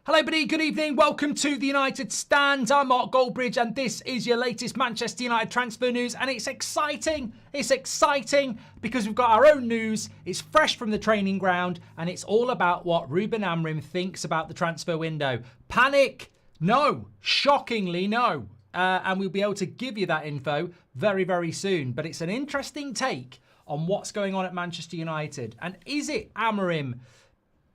Hello, buddy. Good evening. Welcome to the United Stand. I'm Mark Goldbridge, and this is your latest Manchester United transfer news. And it's exciting. It's exciting because we've got our own news. It's fresh from the training ground, and it's all about what Ruben Amorim thinks about the transfer window. Panic? No. Shockingly, no. And we'll be able to give you that info very, very soon. But it's an interesting take on what's going on at Manchester United. And is it Amorim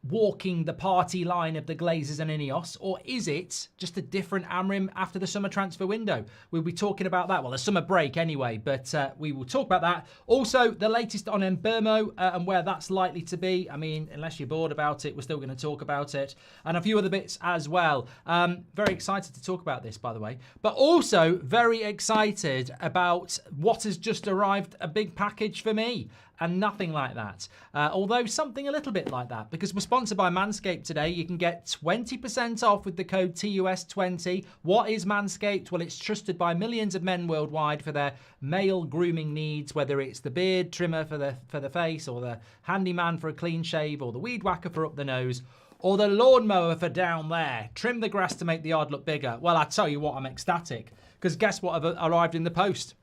walking the party line of the Glazers and Ineos, or is it just a different Amorim after the summer transfer window? We'll be talking about that. Well, the summer break anyway, but we will talk about that. Also, the latest on Mbeumo and where that's likely to be. I mean, unless you're bored about it, we're still going to talk about it. And a few other bits as well. Very excited to talk about this, by the way. But also very excited about what has just arrived, a big package for me. And nothing like that. Although something a little bit like that, because we're sponsored by Manscaped today. You can get 20% off with the code TUS20. What is Manscaped? Well, it's trusted by millions of men worldwide for their male grooming needs, whether it's the beard trimmer for the face, or the handyman for a clean shave, or the weed whacker for up the nose, or the lawnmower for down there. Trim the grass to make the yard look bigger. Well, I tell you what, I'm ecstatic, because guess what arrived in the post?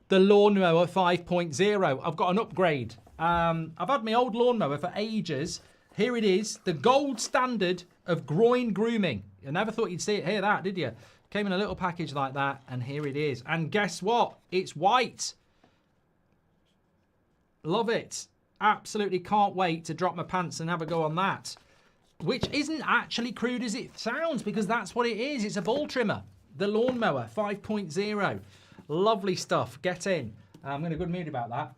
The lawnmower 5.0. I've got an upgrade. I've had my old lawnmower for ages. Here it is, the gold standard of groin grooming. You never thought you'd see it here, that, did you? Came in a little package like that, and here it is. And guess what? It's white. Love it. Absolutely can't wait to drop my pants and have a go on that. Which isn't actually crude as it sounds, because that's what it is. It's a ball trimmer. The lawnmower 5.0. Lovely stuff. Get in. I'm in a good mood about that.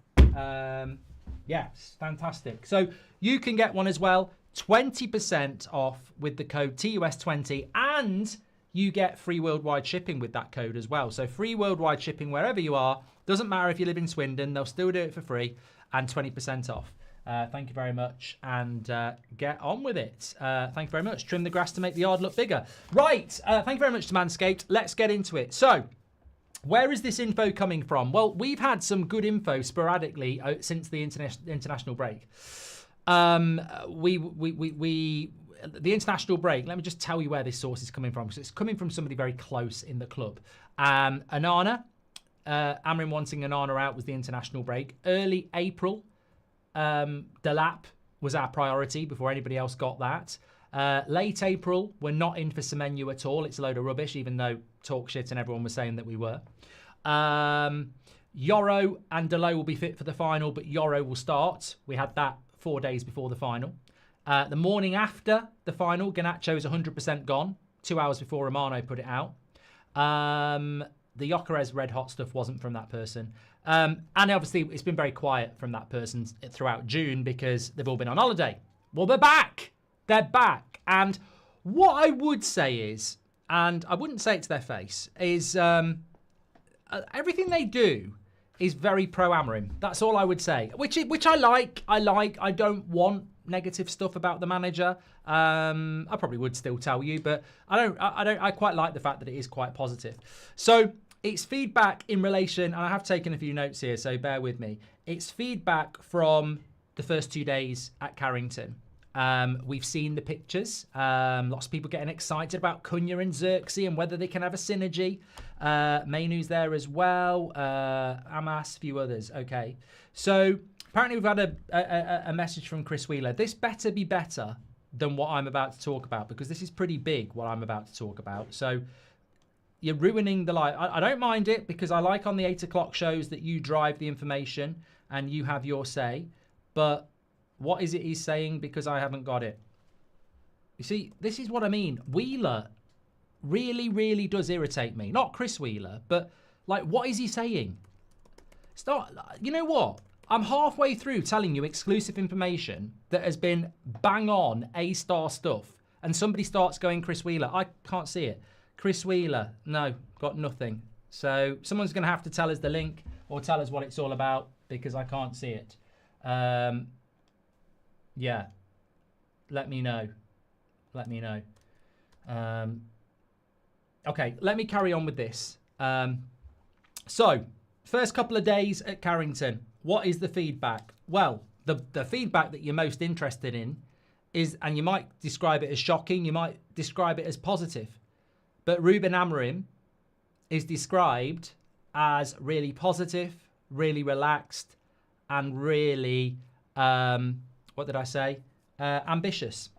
Yeah, it's fantastic. So you can get one as well. 20% off with the code TUS20, and you get free worldwide shipping with that code as well. So free worldwide shipping wherever you are. Doesn't matter if you live in Swindon. They'll still do it for free, and 20% off. Thank you very much, and get on with it. Thank you very much. Trim the grass to make the yard look bigger. Right. Thank you very much to Manscaped. Let's get into it. So, where is this info coming from? Well, we've had some good info sporadically since the international break. The international break, let me just tell you where this source is coming from, because it's coming from somebody very close in the club. Onana, Amorim wanting Onana out was the international break. Early April, Delap was our priority before anybody else got that. Late April, we're not in for Semenyo at all. It's a load of rubbish, even though talk shit and everyone was saying that we were. Yoro and Delo will be fit for the final, but Yoro will start. We had that 4 days before the final. The morning after the final, Garnacho's 100% gone. 2 hours before Romano put it out. The Gyökeres red hot stuff wasn't from that person. And obviously, it's been very quiet from that person throughout June because they've all been on holiday. Well, they're back. They're back. And what I would say is, and I wouldn't say it to their face, is everything they do is very pro-Amorim. That's all I would say, which I like. I don't want negative stuff about the manager. I probably would still tell you, but I quite like the fact that it is quite positive. So it's feedback in relation, and I have taken a few notes here, so bear with me. It's feedback from the first 2 days at Carrington. We've seen the pictures. Lots of people getting excited about Cunha and Xerxes and whether they can have a synergy. Mainu's there as well. Amas, a few others. Okay. So apparently we've had a message from Chris Wheeler. This better be better than what I'm about to talk about, because this is pretty big, what I'm about to talk about. So you're ruining the life. I don't mind it, because I like on the 8 o'clock shows that you drive the information and you have your say. But what is it he's saying? Because I haven't got it. You see, this is what I mean. Wheeler really, really does irritate me. Not Chris Wheeler, but like, what is he saying? You know what? I'm halfway through telling you exclusive information that has been bang on A-star stuff, and somebody starts going Chris Wheeler. I can't see it. Chris Wheeler, no, got nothing. So someone's going to have to tell us the link or tell us what it's all about, because I can't see it. Yeah, let me know. Let me know. Okay, let me carry on with this. So, first couple of days at Carrington, what is the feedback? Well, the feedback that you're most interested in is, and you might describe it as shocking, you might describe it as positive, but Ruben Amorim is described as really positive, really relaxed, and really, ambitious.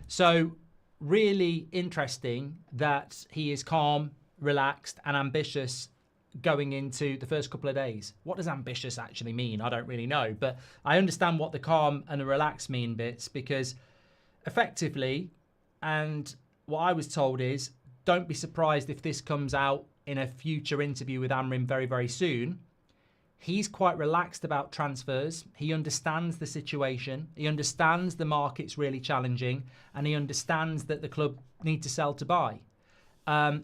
So really interesting that he is calm, relaxed, and ambitious going into the first couple of days. What does ambitious actually mean? I don't really know, but I understand what the calm and the relaxed mean bits, because effectively, and what I was told is, don't be surprised if this comes out in a future interview with Amorim very, very soon. He's quite relaxed about transfers. He understands the situation. He understands the market's really challenging, and he understands that the club need to sell to buy.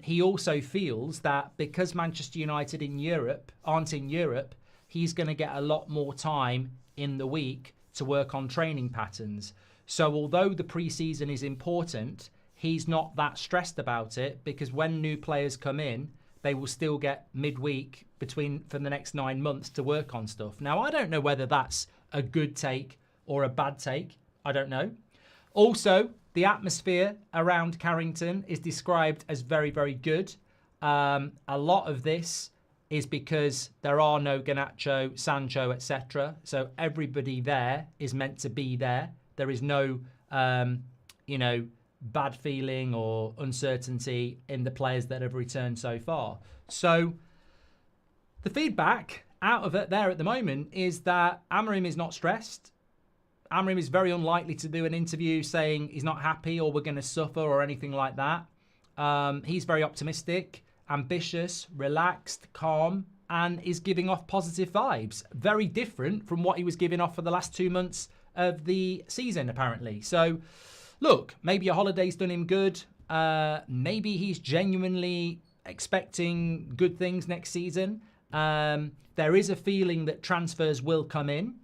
He also feels that because Manchester United aren't in Europe, he's going to get a lot more time in the week to work on training patterns. So although the pre-season is important, he's not that stressed about it, because when new players come in, they will still get midweek for the next 9 months to work on stuff. Now, I don't know whether that's a good take or a bad take. I don't know. Also, the atmosphere around Carrington is described as very, very good. A lot of this is because there are no Garnacho, Sancho, etc. So everybody there is meant to be there. There is no, bad feeling or uncertainty in the players that have returned so far. So the feedback out of it there at the moment is that Amorim is not stressed. Amorim is very unlikely to do an interview saying he's not happy or we're going to suffer or anything like that. He's very optimistic, ambitious, relaxed, calm, and is giving off positive vibes. Very different from what he was giving off for the last 2 months of the season, apparently. So, look, maybe a holiday's done him good. Maybe he's genuinely expecting good things next season. There is a feeling that transfers will come in,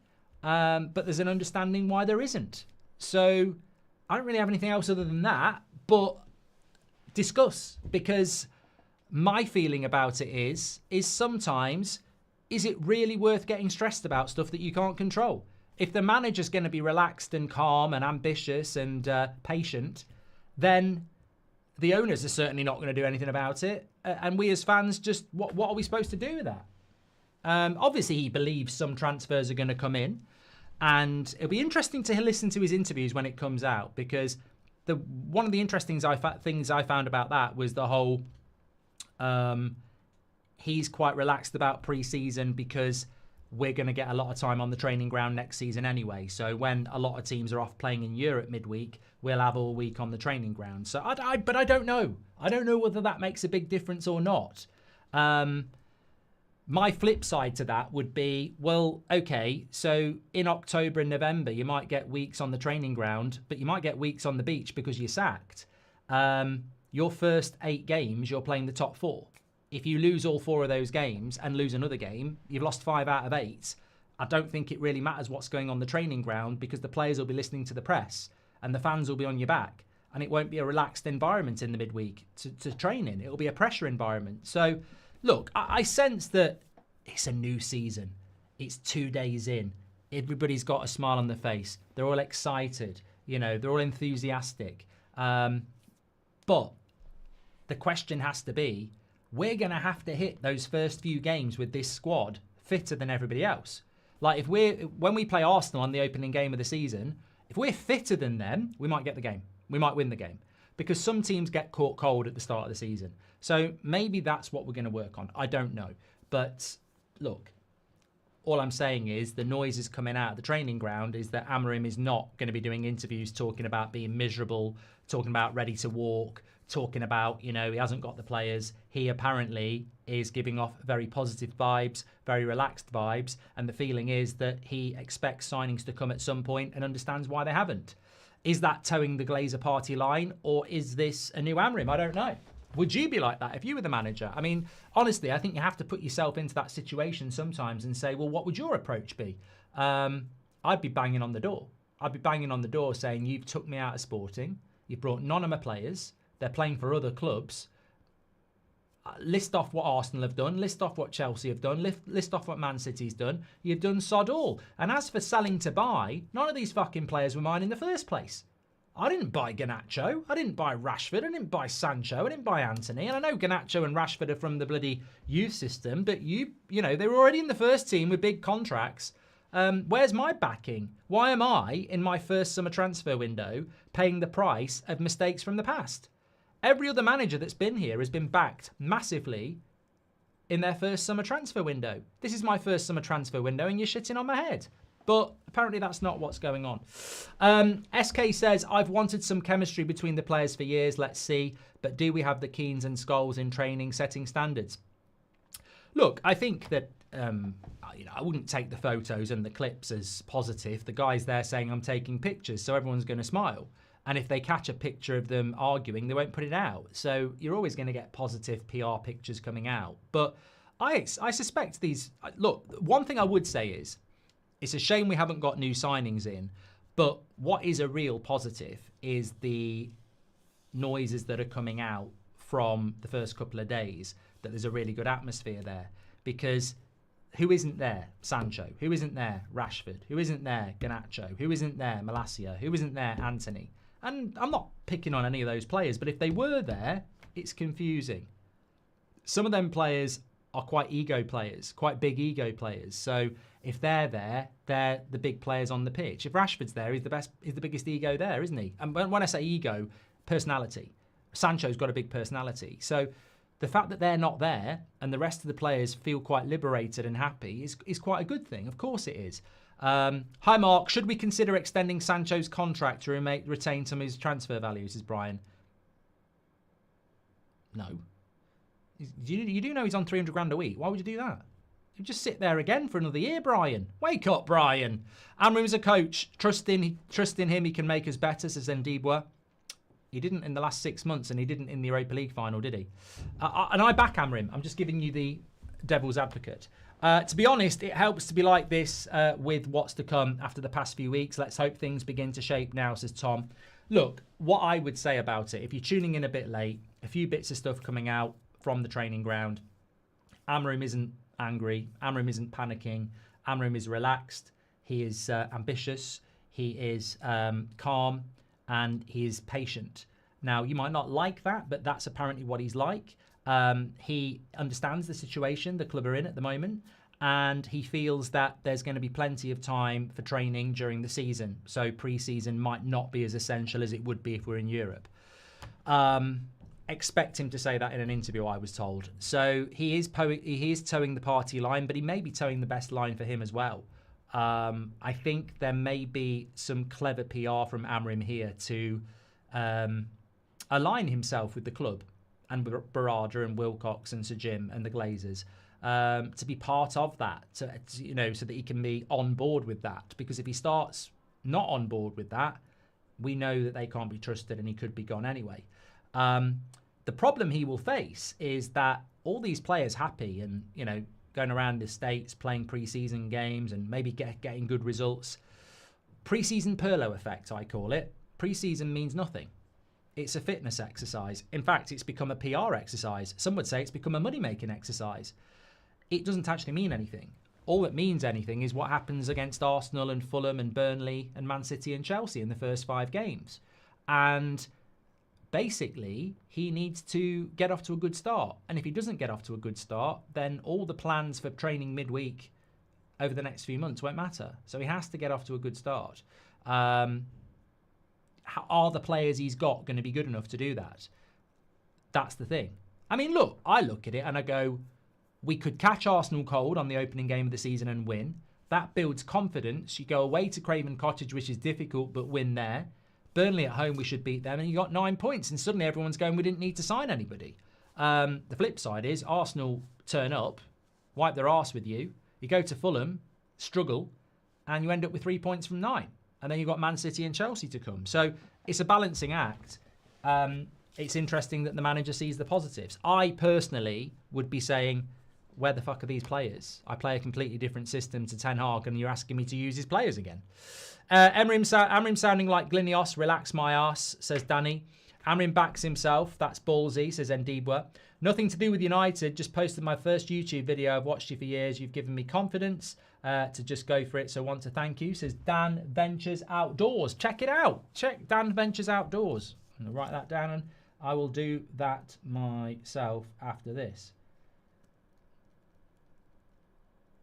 but there's an understanding why there isn't. So I don't really have anything else other than that, but discuss, because my feeling about it is sometimes, is it really worth getting stressed about stuff that you can't control? If the manager's going to be relaxed and calm and ambitious and patient, then the owners are certainly not going to do anything about it. And we as fans, just what are we supposed to do with that? Obviously, he believes some transfers are going to come in. And it'll be interesting to listen to his interviews when it comes out, because one of the interesting things I found about that was the whole he's quite relaxed about pre-season because we're going to get a lot of time on the training ground next season anyway. So when a lot of teams are off playing in Europe midweek, we'll have all week on the training ground. So but I don't know. I don't know whether that makes a big difference or not. My flip side to that would be, well, okay, so in October and November, you might get weeks on the training ground, but you might get weeks on the beach because you're sacked. Your first 8 games, you're playing the top 4. If you lose all 4 of those games and lose another game, you've lost 5 out of 8. I don't think it really matters what's going on the training ground, because the players will be listening to the press and the fans will be on your back, and it won't be a relaxed environment in the midweek to train in. It'll be a pressure environment. So, look, I sense that it's a new season. It's 2 days in. Everybody's got a smile on their face. They're all excited. They're all enthusiastic. But the question has to be, we're going to have to hit those first few games with this squad fitter than everybody else. Like, when we play Arsenal on the opening game of the season, if we're fitter than them, we might get the game. We might win the game. Because some teams get caught cold at the start of the season. So maybe that's what we're going to work on. I don't know. But look, all I'm saying is the noises coming out of the training ground is that Amorim is not going to be doing interviews talking about being miserable, talking about ready to walk, talking about, he hasn't got the players. He apparently is giving off very positive vibes, very relaxed vibes. And the feeling is that he expects signings to come at some point and understands why they haven't. Is that towing the Glazer party line, or is this a new Amorim? I don't know. Would you be like that if you were the manager? I mean, honestly, I think you have to put yourself into that situation sometimes and say, well, what would your approach be? I'd be banging on the door. I'd be banging on the door saying, you've took me out of Sporting. You've brought none of my players. They're playing for other clubs. List off what Arsenal have done. List off what Chelsea have done. List off what Man City's done. You've done sod all. And as for selling to buy, none of these fucking players were mine in the first place. I didn't buy Garnacho. I didn't buy Rashford. I didn't buy Sancho. I didn't buy Anthony. And I know Garnacho and Rashford are from the bloody youth system, but you know, they were already in the first team with big contracts. Where's my backing? Why am I, in my first summer transfer window, paying the price of mistakes from the past? Every other manager that's been here has been backed massively in their first summer transfer window. This is my first summer transfer window and you're shitting on my head. But apparently that's not what's going on. SK says, I've wanted some chemistry between the players for years. Let's see. But do we have the Keanes and Scholes in training setting standards? Look, I think that I wouldn't take the photos and the clips as positive. The guy's there saying I'm taking pictures, so everyone's going to smile. And if they catch a picture of them arguing, they won't put it out. So you're always going to get positive PR pictures coming out. But I suspect these... Look, one thing I would say is, it's a shame we haven't got new signings in, but what is a real positive is the noises that are coming out from the first couple of days, that there's a really good atmosphere there. Because who isn't there? Sancho. Who isn't there? Rashford. Who isn't there? Garnacho. Who isn't there? Malacia. Who isn't there? Anthony. And I'm not picking on any of those players, but if they were there, it's confusing. Some of them players are quite ego players, quite big ego players. So if they're there, they're the big players on the pitch. If Rashford's there, he's the biggest ego there, isn't he? And when I say ego, personality. Sancho's got a big personality. So the fact that they're not there and the rest of the players feel quite liberated and happy is quite a good thing. Of course it is. Hi, Mark. Should we consider extending Sancho's contract to retain some of his transfer values, is Brian? No. You do know he's on 300 grand a week. Why would you do that? You just sit there again for another year, Brian. Wake up, Brian. Amorim's a coach. Trust in him. He can make us better, says Ndibwa. He didn't in the last 6 months, and he didn't in the Europa League final, did he? And I back Amorim. I'm just giving you the devil's advocate. To be honest, it helps to be like this with what's to come after the past few weeks. Let's hope things begin to shape now, says Tom. Look, what I would say about it, if you're tuning in a bit late, a few bits of stuff coming out from the training ground. Amorim isn't angry. Amorim isn't panicking. Amorim is relaxed. He is ambitious. He is calm. And he is patient. Now, you might not like that, but that's apparently what he's like. He understands the situation the club are in at the moment, and he feels that there's going to be plenty of time for training during the season. So pre-season might not be as essential as it would be if we're in Europe. Expect him to say that in an interview, I was told. So he is towing the party line, but he may be towing the best line for him as well. I think there may be some clever PR from Amorim here to align himself with the club and Barada and Wilcox and Sir Jim and the Glazers to be part of that, so that he can be on board with that. Because if he starts not on board with that, we know that they can't be trusted and he could be gone anyway. The problem he will face is that all these players happy and, going around the States playing pre-season games and maybe getting good results. Pre-season Pirlo effect, I call it. Pre-season means nothing. It's a fitness exercise. In fact, it's become a PR exercise. Some would say it's become a money-making exercise. It doesn't actually mean anything. All that means anything is what happens against Arsenal and Fulham and Burnley and Man City and Chelsea in the first 5 games. And basically, he needs to get off to a good start. And if he doesn't get off to a good start, then all the plans for training midweek over the next few months won't matter. So he has to get off to a good start. Are the players he's got going to be good enough to do that? That's the thing. I mean, look, I look at it and I go, we could catch Arsenal cold on the opening game of the season and win. That builds confidence. You go away to Craven Cottage, which is difficult, but win there. Burnley at home, we should beat them, and you got 9 points, and suddenly everyone's going, we didn't need to sign anybody. The flip side is Arsenal turn up, wipe their arse with you, you go to Fulham, struggle, and you end up with 3 points from 9. And then you've got Man City and Chelsea to come. So it's a balancing act. It's interesting that the manager sees the positives. I personally would be saying, where the fuck are these players? I play a completely different system to Ten Hag, and you're asking me to use his players again. Amorim sounding like Glinios, relax my ass, says Danny. Amorim backs himself. That's ballsy, says Ndibwa. Nothing to do with United. Just posted my first YouTube video. I've watched you for years. You've given me confidence to just go for it. So want to thank you, says Dan Ventures Outdoors. Check it out. Check Dan Ventures Outdoors. I'm going to write that down and I will do that myself after this.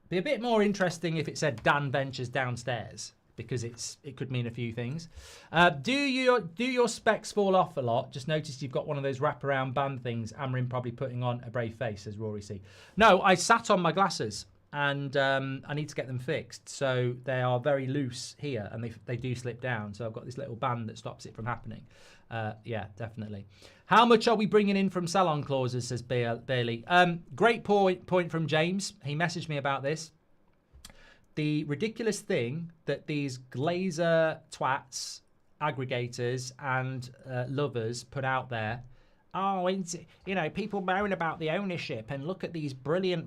Be a bit more interesting if it said Dan Ventures downstairs, because it could mean a few things. Do your specs fall off a lot? Just noticed you've got one of those wraparound band things. Amorim probably putting on a brave face, says Rory C. No, I sat on my glasses and I need to get them fixed. So they are very loose here and they do slip down. So I've got this little band that stops it from happening. Yeah, definitely. How much are we bringing in from sell-on clauses, says Bailey. Great point from James. He messaged me about this. The ridiculous thing that these Glazer twats, aggregators and lovers put out there, people moan about the ownership and look at these brilliant,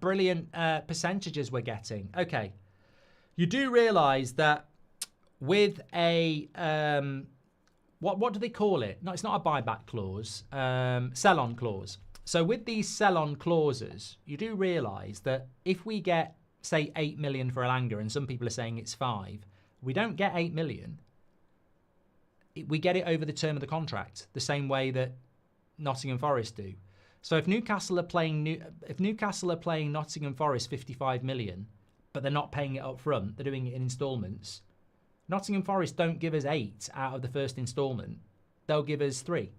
brilliant percentages we're getting. Okay, you do realise that with a what do they call it? No, it's not a buyback clause, sell-on clause. So with these sell-on clauses, you do realise that if we get, say, 8 million for Elanga, and some people are saying it's 5, we don't get 8 million. We get it over the term of the contract, the same way that Nottingham Forest do. So if Newcastle are playing Nottingham Forest 55 million, but they're not paying it up front, they're doing it in instalments. Nottingham Forest don't give us 8 out of the first instalment. They'll give us 3.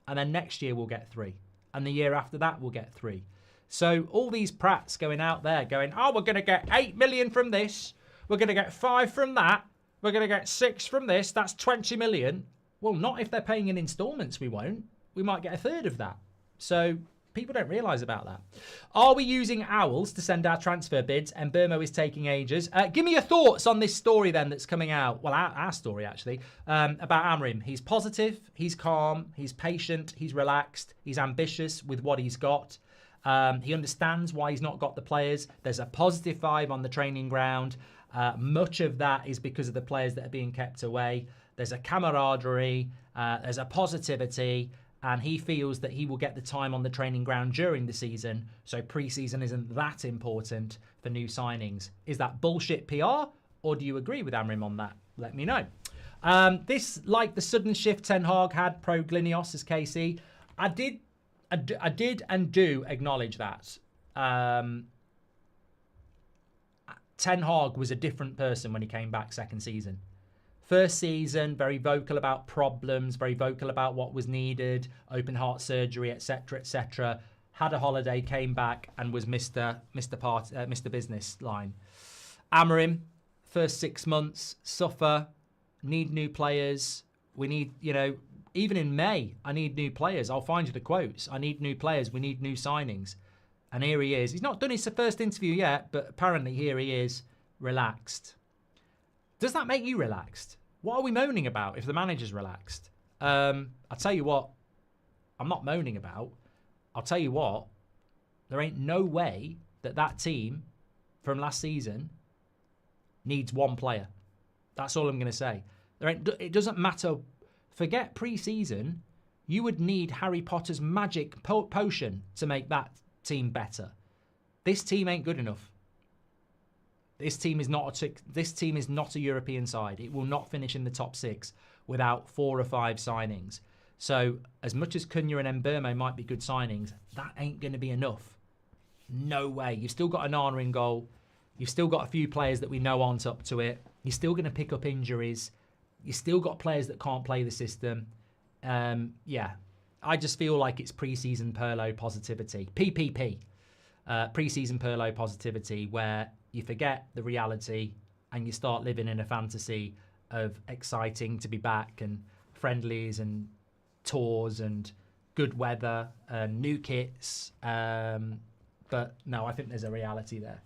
And then next year we'll get 3. And the year after that, we'll get 3. So all these prats going out there going, oh, we're going to get 8 million from this. We're going to get 5 from that. We're going to get 6 from this. That's 20 million. Well, not if they're paying in installments, we won't. We might get a third of that. So people don't realise about that. Are we using owls to send our transfer bids? And Mbeumo is taking ages. Give me your thoughts on this story then that's coming out. Well, our story actually, about Amorim. He's positive, he's calm, he's patient, he's relaxed, he's ambitious with what he's got. He understands why he's not got the players. There's a positive vibe on the training ground. Much of that is because of the players that are being kept away. There's a camaraderie, there's a positivity, and he feels that he will get the time on the training ground during the season, so pre-season isn't that important for new signings. Is that bullshit PR, or do you agree with Amorim on that? Let me know. This, like the sudden shift Ten Hag had pro Glinios as KC, I did and do acknowledge that. Ten Hag was a different person when he came back second season. First season, very vocal about problems, very vocal about what was needed, open heart surgery, etc., etc. Had a holiday, came back, and was Mr. Business line. Amorim, first 6 months, suffer, need new players. We need, even in May, I need new players. I'll find you the quotes. I need new players. We need new signings. And here he is. He's not done his first interview yet, but apparently here he is, relaxed. Does that make you relaxed? What are we moaning about if the manager's relaxed? I'll tell you what I'm not moaning about. I'll tell you what, there ain't no way that team from last season needs one player. That's all I'm going to say. It doesn't matter. Forget pre-season. You would need Harry Potter's magic potion to make that team better. This team ain't good enough. This team is not a European side. It will not finish in the top 6 without 4 or 5 signings. So as much as Cunha and Mbeumo might be good signings, that ain't going to be enough. No way. You've still got Onana in goal. You've still got a few players that we know aren't up to it. You're still going to pick up injuries. You've still got players that can't play the system. Yeah, I just feel like it's pre-season Pirlo positivity. PPP. Pre-season Pirlo positivity, where you forget the reality and you start living in a fantasy of exciting to be back and friendlies and tours and good weather and new kits. But no, I think there's a reality there.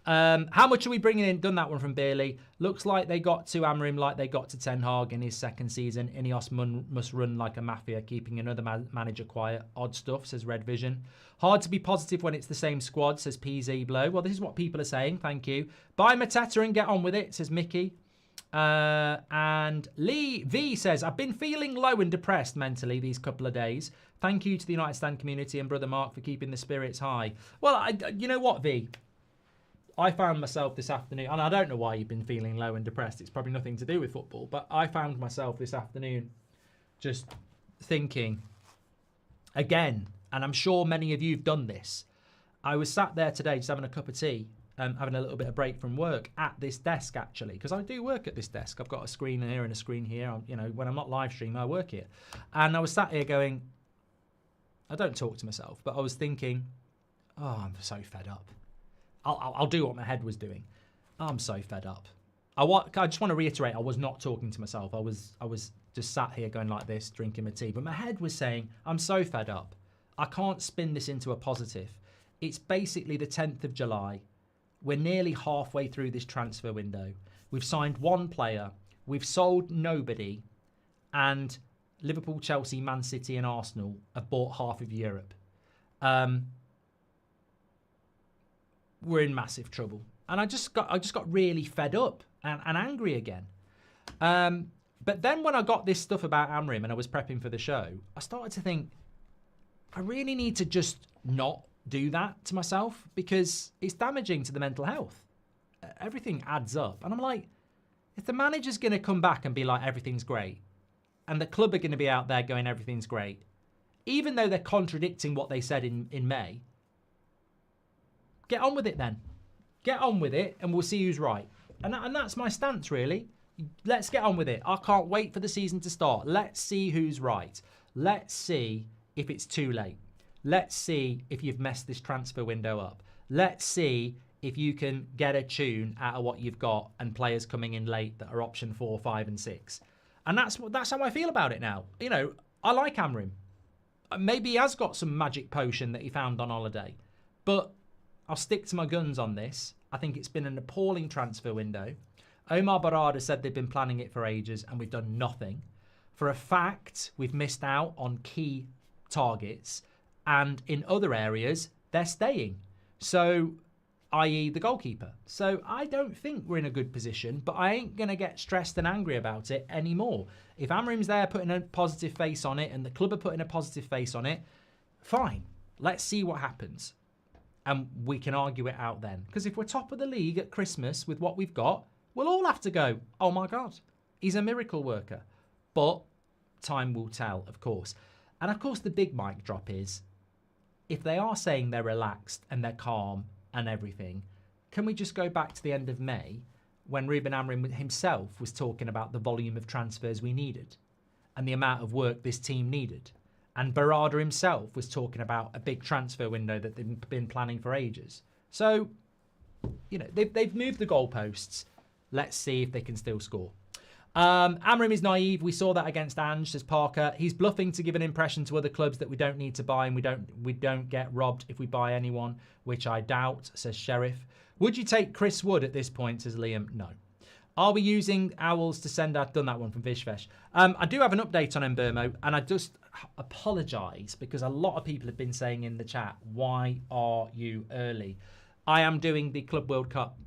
How much are we bringing in? Done that one from Bailey. Looks like they got to Amorim like they got to Ten Hag in his second season. Ineos must run like a mafia, keeping another manager quiet. Odd stuff, says Red Vision. Hard to be positive when it's the same squad, says PZ Blow. Well, this is what people are saying. Thank you. Buy Mateta and get on with it, says Mickey. And Lee V says, I've been feeling low and depressed mentally these couple of days. Thank you to the United Stand community and Brother Mark for keeping the spirits high. Well, you know what, V? I found myself this afternoon, and I don't know why you've been feeling low and depressed. It's probably nothing to do with football, but I found myself this afternoon just thinking again, and I'm sure many of you have done this. I was sat there today just having a cup of tea, having a little bit of break from work at this desk, actually, because I do work at this desk. I've got a screen here and a screen here. When I'm not live streaming, I work here. And I was sat here going, I don't talk to myself, but I was thinking, oh, I'm so fed up. I'll do what my head was doing. I'm so fed up. I just want to reiterate, I was not talking to myself. I was just sat here going like this, drinking my tea. But my head was saying, I'm so fed up. I can't spin this into a positive. It's basically the 10th of July. We're nearly halfway through this transfer window. We've signed one player. We've sold nobody. And Liverpool, Chelsea, Man City and Arsenal have bought half of Europe. We're in massive trouble. And I just got really fed up and angry again. But then when I got this stuff about Amorim and I was prepping for the show, I started to think, I really need to just not do that to myself because it's damaging to the mental health. Everything adds up. And I'm like, if the manager's going to come back and be like, everything's great, and the club are going to be out there going, everything's great, even though they're contradicting what they said in May, get on with it then. Get on with it and we'll see who's right. And that's my stance, really. Let's get on with it. I can't wait for the season to start. Let's see who's right. Let's see if it's too late. Let's see if you've messed this transfer window up. Let's see if you can get a tune out of what you've got and players coming in late that are option 4, 5 and 6. And that's how I feel about it now. I like Amorim. Maybe he has got some magic potion that he found on holiday. But I'll stick to my guns on this. I think it's been an appalling transfer window. Omar Barada said they've been planning it for ages and we've done nothing. For a fact, we've missed out on key targets and in other areas, they're staying. So, i.e. the goalkeeper. So I don't think we're in a good position, but I ain't going to get stressed and angry about it anymore. If Amorim's there putting a positive face on it and the club are putting a positive face on it, fine. Let's see what happens. And we can argue it out then. Because if we're top of the league at Christmas with what we've got, we'll all have to go, oh my God, he's a miracle worker. But time will tell, of course. And of course, the big mic drop is, if they are saying they're relaxed and they're calm and everything, can we just go back to the end of May when Ruben Amorim himself was talking about the volume of transfers we needed and the amount of work this team needed? And Barada himself was talking about a big transfer window that they've been planning for ages. So, they've moved the goalposts. Let's see if they can still score. Amorim is naive. We saw that against Ange, says Parker. He's bluffing to give an impression to other clubs that we don't need to buy and we don't get robbed if we buy anyone, which I doubt, says Sheriff. Would you take Chris Wood at this point, says Liam? No. Are we using owls to send out? Done that one from Vishvesh. I do have an update on Mbeumo, and I just apologise because a lot of people have been saying in the chat, why are you early? I am doing the Club World Cup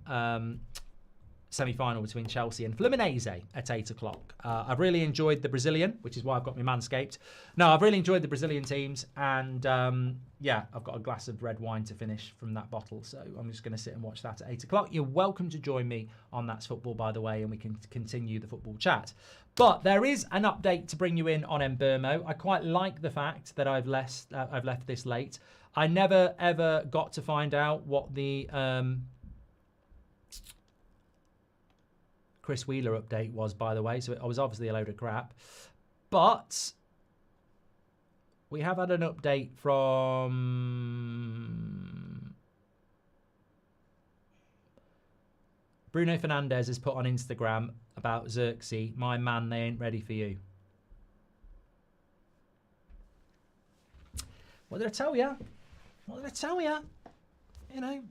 semi-final between Chelsea and Fluminense at 8 o'clock. I've really enjoyed the Brazilian, which is why I've got my Manscaped. No, I've really enjoyed the Brazilian teams, and I've got a glass of red wine to finish from that bottle, so I'm just going to sit and watch that at 8 o'clock. You're welcome to join me on That's Football, by the way, and we can continue the football chat. But there is an update to bring you in on Mbeumo. I quite like the fact that I've left this late. I never, ever got to find out what the Chris Wheeler update was, by the way, so I was obviously a load of crap. But we have had an update from Bruno Fernandes has put on Instagram about Xerxes. My man, they ain't ready for you. What did I tell you? What did I tell you?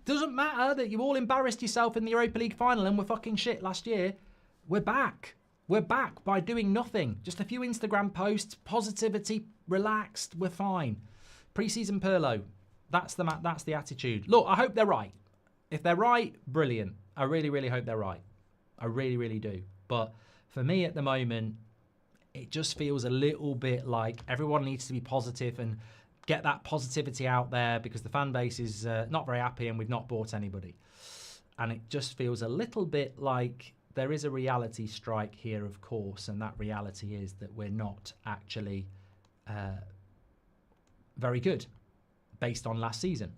Doesn't matter that you all embarrassed yourself in the Europa League final and were fucking shit last year. We're back. We're back by doing nothing. Just a few Instagram posts, positivity, relaxed, we're fine. Pre-season Perlo. That's the attitude. Look, I hope they're right. If they're right, brilliant. I really, really hope they're right. I really, really do. But for me at the moment, it just feels a little bit like everyone needs to be positive and get that positivity out there, because the fan base is not very happy and we've not bought anybody. And it just feels a little bit like there is a reality strike here, of course, and that reality is that we're not actually very good based on last season.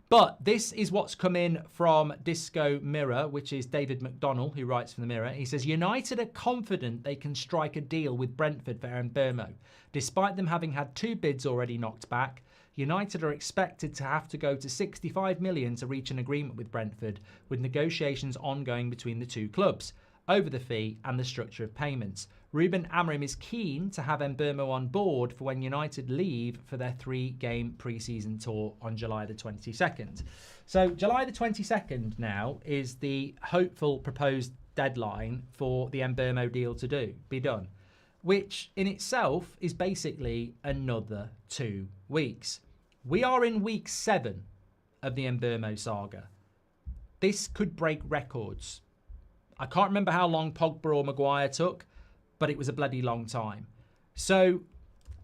But this is what's come in from Disco Mirror, which is David McDonnell, who writes for the Mirror. He says, United are confident they can strike a deal with Brentford for Mbeumo. Despite them having had 2 bids already knocked back, United are expected to have to go to 65 million to reach an agreement with Brentford, with negotiations ongoing between the two clubs over the fee and the structure of payments. Ruben Amorim is keen to have Mbeumo on board for when United leave for their 3-game pre-season tour on July the 22nd. So July the 22nd now is the hopeful proposed deadline for the Mbeumo deal to be done, which in itself is basically another 2 weeks. We are in week 7 of the Mbeumo saga. This could break records. I can't remember how long Pogba or Maguire took, but it was a bloody long time. So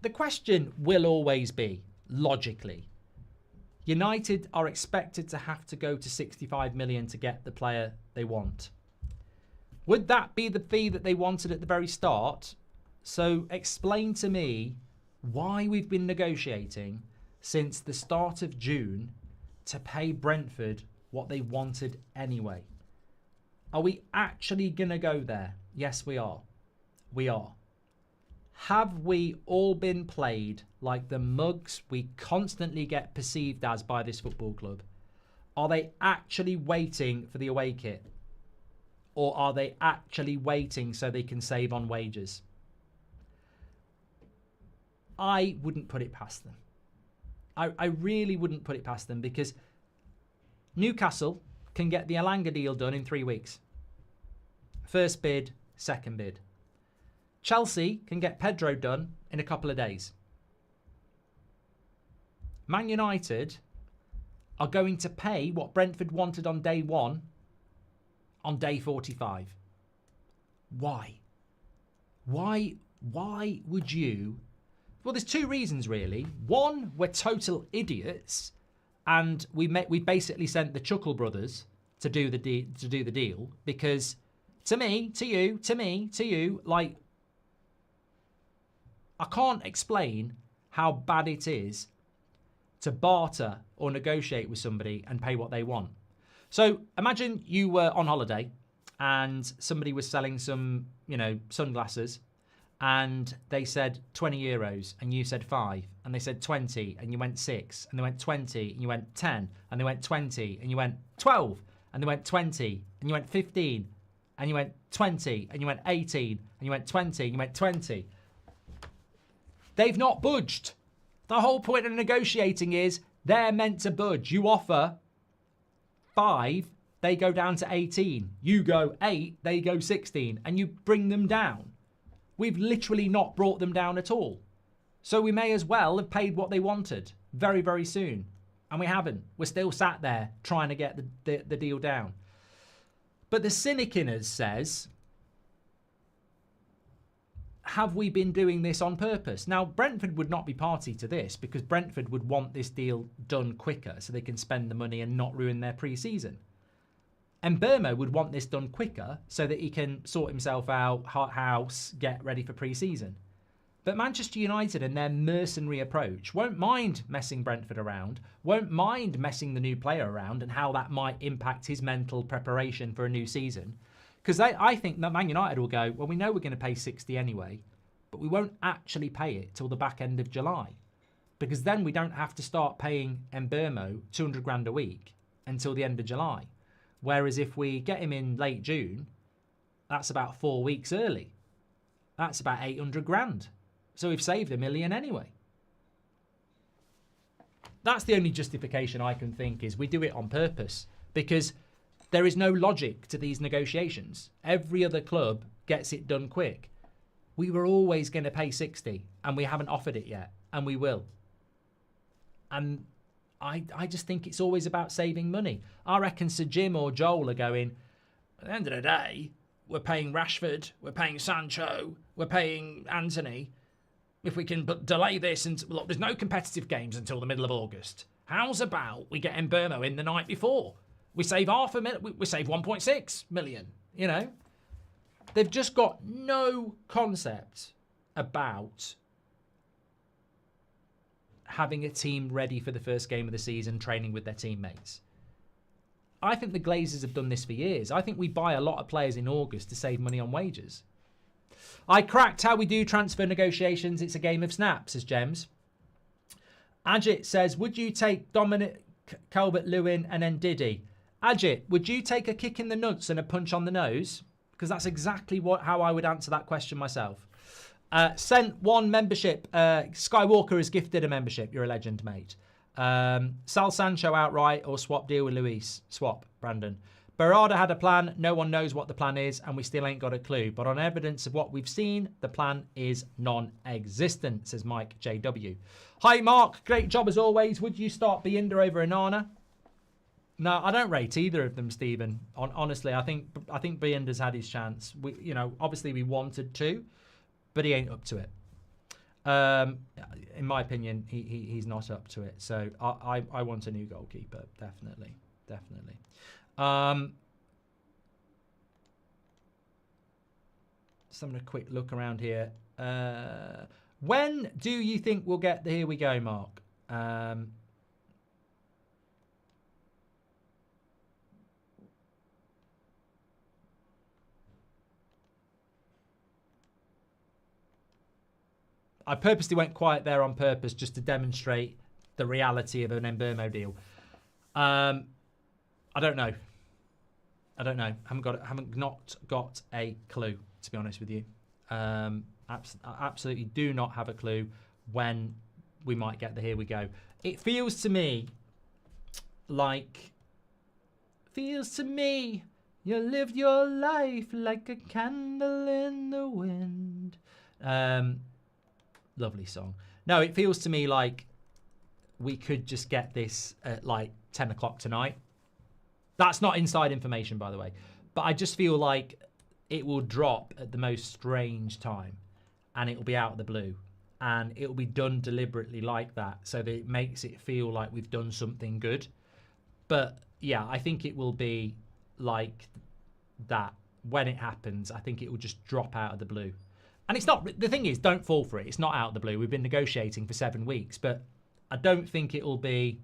the question will always be, logically, United are expected to have to go to 65 million to get the player they want. Would that be the fee that they wanted at the very start? So explain to me why we've been negotiating since the start of June to pay Brentford what they wanted anyway. Are we actually going to go there? Yes, we are. We are. Have we all been played like the mugs we constantly get perceived as by this football club? Are they actually waiting for the away kit? Or are they actually waiting so they can save on wages? I wouldn't put it past them. I really wouldn't put it past them, because Newcastle can get the Elanga deal done in 3 weeks. First bid, second bid. Chelsea can get Pedro done in a couple of days. Man United are going to pay what Brentford wanted on day 1 on day 45. Why? Why would you? Well, there's 2 reasons really. One, we're total idiots, and we basically sent the Chuckle brothers to do the deal, because to me, to you, like, I can't explain how bad it is to barter or negotiate with somebody and pay what they want. So imagine you were on holiday and somebody was selling some, sunglasses, and they said 20 euros and you said 5, and they said 20 and you went 6, and they went 20 and you went 10, and they went 20 and you went 12, and they went 20 and you went 15, and you went 20 and you went 18 and you went 20 and you went 20. They've not budged. The whole point of negotiating is they're meant to budge. You offer 5, they go down to 18. You go 8, they go 16, and you bring them down. We've literally not brought them down at all. So we may as well have paid what they wanted very, very soon. And we haven't. We're still sat there trying to get the deal down. But the cynic in us says, have we been doing this on purpose? Now, Brentford would not be party to this, because Brentford would want this deal done quicker so they can spend the money and not ruin their pre-season. And Mbeumo would want this done quicker so that he can sort himself out, hot house, get ready for pre-season. But Manchester United and their mercenary approach won't mind messing Brentford around, won't mind messing the new player around and how that might impact his mental preparation for a new season. Because I think that Man United will go, well, we know we're going to pay 60 anyway, but we won't actually pay it till the back end of July. Because then we don't have to start paying Mbeumo 200 grand a week until the end of July. Whereas if we get him in late June, that's about 4 weeks early. That's about 800 grand. So we've saved $1 million anyway. That's the only justification I can think, is we do it on purpose, because there is no logic to these negotiations. Every other club gets it done quick. We were always going to pay 60 and we haven't offered it yet, and we will. And I just think it's always about saving money. I reckon Sir Jim or Joel are going, at the end of the day, we're paying Rashford, we're paying Sancho, we're paying Anthony. If we can delay this, and look, there's no competitive games until the middle of August. How's about we get Mbeumo in the night before? We save we save 1.6 million. You know, they've just got no concept about having a team ready for the first game of the season, training with their teammates. I think the Glazers have done this for years. I think we buy a lot of players in August to save money on wages. I cracked how we do transfer negotiations. It's a game of snaps, says Gems. Ajit says, would you take Dominic Calvert-Lewin and then Diddy? Ajit, would you take a kick in the nuts and a punch on the nose? Because that's exactly how I would answer that question myself. Sent one membership. Skywalker has gifted a membership. You're a legend, mate. Sal Sancho outright or swap deal with Luis. Swap, Brandon. Berardi had a plan. No one knows what the plan is, and we still ain't got a clue. But on evidence of what we've seen, the plan is non-existent, says Mike JW. Hi, Mark. Great job as always. Would you start Binder over Onana? No, I don't rate either of them, Stephen. Honestly, I think Binder's had his chance. Obviously we wanted to, but he ain't up to it. In my opinion, he's not up to it. So I want a new goalkeeper, definitely. Just having a quick look around here. When do you think we'll get the Here We Go, Mark? I purposely went quiet there on purpose just to demonstrate the reality of an Mbeumo deal. I don't know. Haven't not got a clue, to be honest with you. Absolutely do not have a clue when we might get the Here We Go. It feels to me like you lived your life like a candle in the wind. Lovely song. No, it feels to me like we could just get this at like 10 o'clock tonight. That's not inside information, by the way. But I just feel like it will drop at the most strange time. And it will be out of the blue. And it will be done deliberately like that. So that it makes it feel like we've done something good. But yeah, I think it will be like that. When it happens, I think it will just drop out of the blue. And it's not, the thing is, don't fall for it. It's not out of the blue. We've been negotiating for 7 weeks, but I don't think it will be,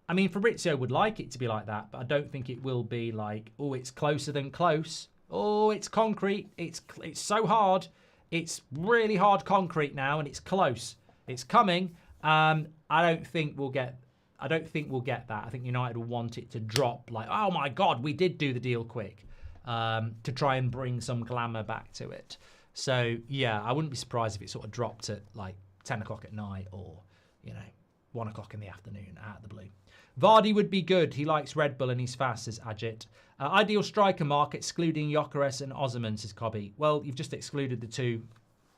I mean, Fabrizio would like it to be like that, but I don't think it will be like, oh, it's closer than close. Oh, it's concrete. It's so hard. It's really hard concrete now, and it's close. It's coming. I don't think we'll get that. I think United will want it to drop like, oh my God, we did do the deal quick, to try and bring some glamour back to it. So, yeah, I wouldn't be surprised if it sort of dropped at like 10 o'clock at night or, 1 o'clock in the afternoon out of the blue. Vardy would be good. He likes Red Bull and he's fast, says Ajit. Ideal striker, Mark, excluding Gyökeres and Osimhen, says Cobby. Well, you've just excluded the two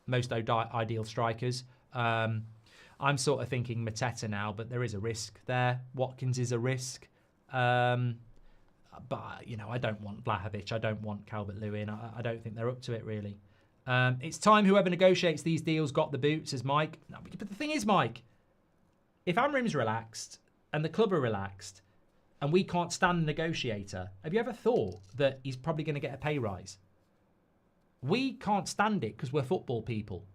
most ideal strikers. I'm sort of thinking Mateta now, but there is a risk there. Watkins is a risk. But, I don't want Vlahovic. I don't want Calvert-Lewin. I don't think they're up to it, really. It's time whoever negotiates these deals got the boot, says Mike. No, but the thing is, Mike, if Amorim's relaxed and the club are relaxed and we can't stand the negotiator, have you ever thought that he's probably going to get a pay rise? We can't stand it because we're football people.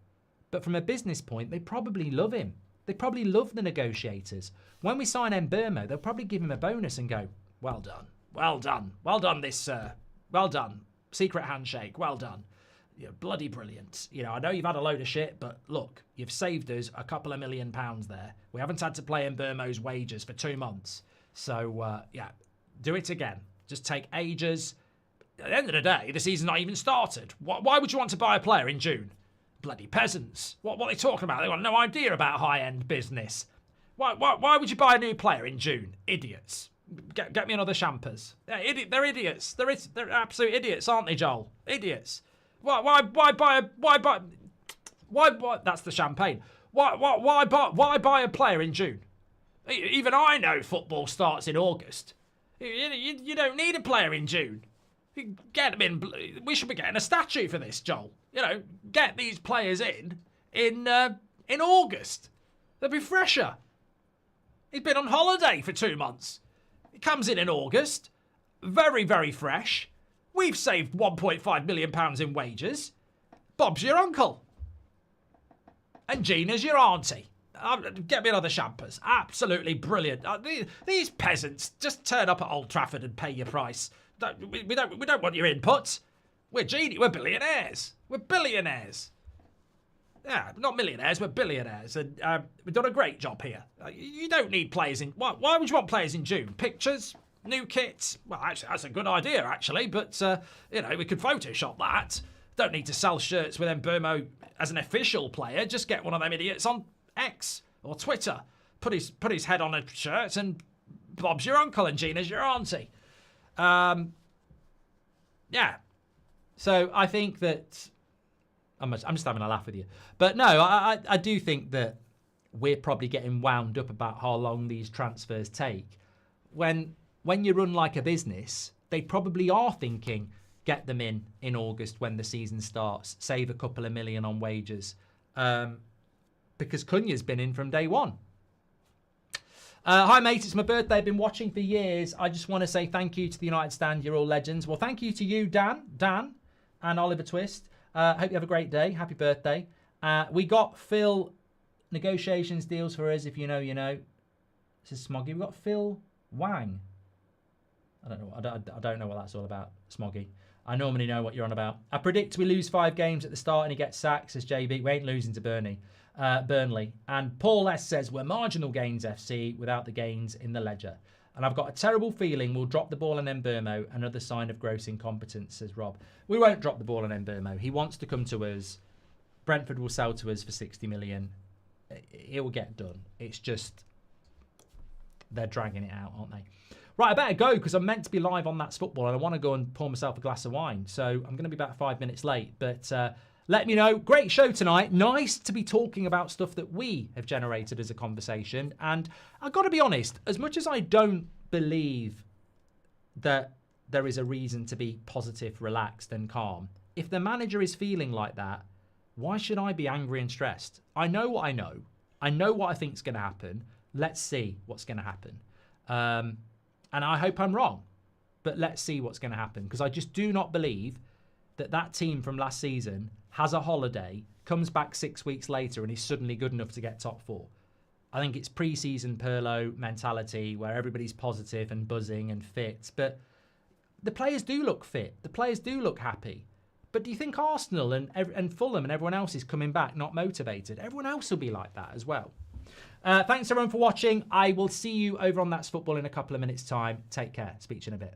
But from a business point, they probably love him. They probably love the negotiators. When we sign Mbeumo, they'll probably give him a bonus and go, well done. Well done. Well done, this sir. Well done. Secret handshake. Well done. You're bloody brilliant. I know you've had a load of shit, but look, you've saved us a couple of £1 million there. We haven't had to play Mbeumo's wages for 2 months. So, do it again. Just take ages. At the end of the day, the season's not even started. Why would you want to buy a player in June? Bloody peasants. What are they talking about? They got no idea about high-end business. Why would you buy a new player in June? Idiots. Get me another Champers. They're idiots. They're absolute idiots, aren't they, Joel? Idiots. Why buy? That's the champagne. Why buy a player in June? Even I know football starts in August. You don't need a player in June. Get them in. We should be getting a statue for this, Joel. You know, get these players in August. They'll be fresher. He's been on holiday for 2 months. He comes in August, very, very fresh. We've saved £1.5 million in wages. Bob's your uncle. And Gina's your auntie. Get me another champers. Absolutely brilliant. These peasants just turn up at Old Trafford and pay your price. We don't want your input. We're billionaires. We're billionaires. Yeah, not millionaires, we're billionaires. And we've done a great job here. You don't need players in... Why would you want players in June? Pictures? New kits? Well, actually, that's a good idea, actually. But, you know, we could Photoshop that. Don't need to sell shirts with Mbeumo as an official player. Just get one of them idiots on X or Twitter. Put his head on a shirt and Bob's your uncle and Gina's your auntie. Yeah. So I think that... I'm just having a laugh with you. But no, I do think that we're probably getting wound up about how long these transfers take. When you run like a business, they probably are thinking, get them in August when the season starts, save a couple of million on wages. Because Cunha's been in from day one. Hi, mate. It's my birthday. I've been watching for years. I just want to say thank you to the United Stand. You're all legends. Well, thank you to you, Dan, and Oliver Twist. Hope you have a great day. Happy birthday. We got Phil negotiations deals for us. If you know, you know. This is Smoggy. We got Phil Wang. I don't know. I don't know what that's all about, Smoggy. I normally know what you're on about. I predict we lose 5 games at the start and he gets sacked, says JB. We ain't losing to Burnley. And Paul S says we're marginal gains FC without the gains in the ledger. And I've got a terrible feeling we'll drop the ball on Mbeumo, another sign of gross incompetence, says Rob. We won't drop the ball on Mbeumo. He wants to come to us. Brentford will sell to us for 60 million. It will get done. It's just they're dragging it out, aren't they? Right, I better go because I'm meant to be live on That's Football and I want to go and pour myself a glass of wine. So I'm going to be about 5 minutes late. But let me know. Great show tonight. Nice to be talking about stuff that we have generated as a conversation. And I've got to be honest, as much as I don't believe that there is a reason to be positive, relaxed and calm, if the manager is feeling like that, why should I be angry and stressed? I know what I know. I know what I think is going to happen. Let's see what's going to happen. And I hope I'm wrong. But let's see what's going to happen. Because I just do not believe that team from last season has a holiday, comes back 6 weeks later and is suddenly good enough to get top 4. I think it's pre-season Pirlo mentality where everybody's positive and buzzing and fit. But the players do look fit. The players do look happy. But do you think Arsenal and Fulham and everyone else is coming back not motivated? Everyone else will be like that as well. Thanks everyone for watching. I will see you over on That's Football in a couple of minutes' time. Take care. Speak to you in a bit.